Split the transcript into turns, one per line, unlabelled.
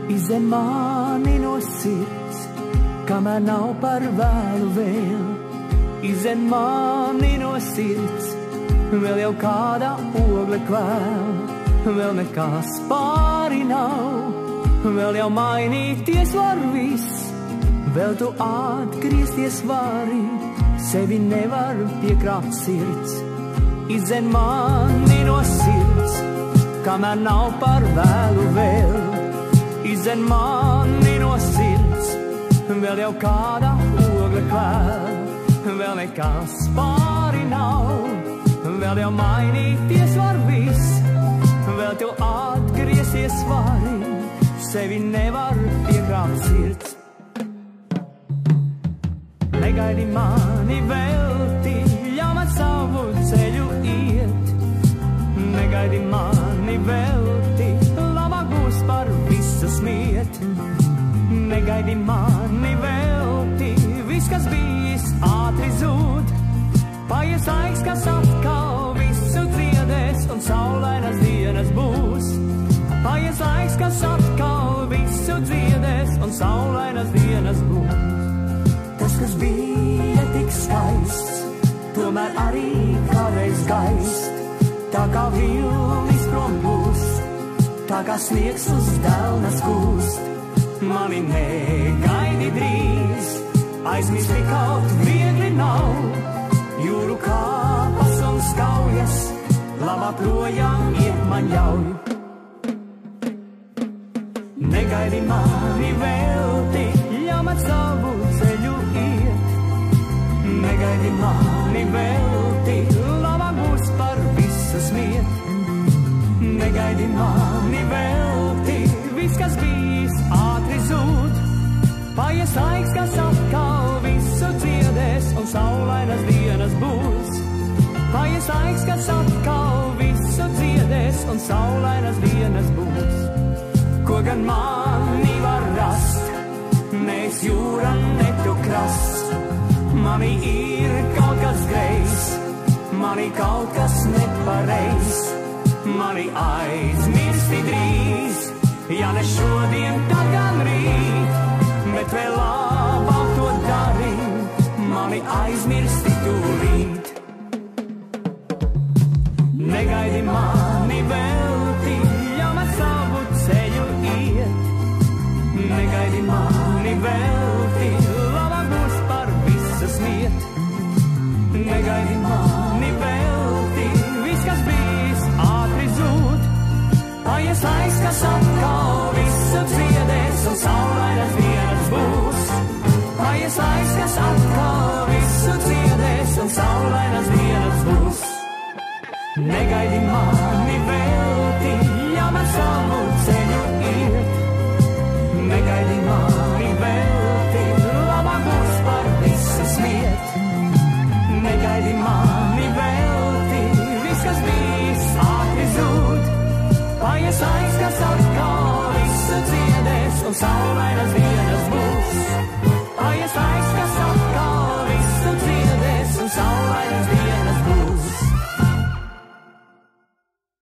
Izdzen mani no sirds, kamēr nav par vēlu vēl. Izdzen mani no sirds, vēl jau kāda ogle kvēl. Vēl nekas pāri nav, vēl jau mainīties var viss. Vēl tu atgriezties vari, sevi nevar piekrāpt sirds. Izdzen mani no sirds, kamēr nav par vēlu vēl. Izdzen mani no sirds, vēl jau kāda ogle kvēl. Vēl nekas pāri nav, vēl jau mainīties var viss. Vēl tu atgriezties vari, sevi nevar piekrāpt sirds. Negaidi mani velti, ļauj man savu ceļu iet. Negaidi mani velti, labāk būs par visu smiet. Negaidi mani velti, viss, kas bijis, ātri zūd. Paies laiks, kas atkal visu dziedēs, un saulainas dienas būs. Paies laiks, kas atkal visu dziedēs, un saulainas dienas būs. Tas, kas bija tik skaists, tomēr arī kādreiz gaist. Tā kā vilnis prom gūst, tā kā sniegs uz delna skūst. Mani negaidi drīz, aizmirsti kaut viegli nav. Jūru kāpas un skaujas, labāk projām iet man ļauj. Negaidi mani velti, ļauj man savu ceļu iet. Negaidi mani velti, labāk būs par visu smiet. Negaidi mani velti, viss, kas bijis, ātri zūd. Paies laiks, kas atkal visu dziedēs, un saulainas dienas būs. Paies laiks, kas atkal visu dziedēs, un saulainas dienas būs. Ko gan mani var rast, nes jūra, ne tu krasts. Mani ir kaut kas greizs, mani kaut kas nepareizs. Mani aizmirsti drīz, ja ne šodien, tad gan rīt. Bet vēl labāk to dari, mani aizmirsti tūlīt. Negaidi mani velti, ļauj man savu ceļu iet. Negaidi mani velti, labāk būs par visu smiet. Negaidi mani velti, viss, kas bijis, ātri zūd. Paies laiks, kas atkal visu dziedēs, un saulainas dienas būs. Paies laiks, kas atkal visu dziedēs, un saulainas dienas būs. Negaidi mani velti, ļauj man savu ceļu iet. Negaidi mani velti, labāk būs par visu smiet. Negaidi mani velti, viss, kas bijis, ātri zūd. Paies laiks, kas atkal visu dziedēs, un saulainas dienas būs. Paies laiks,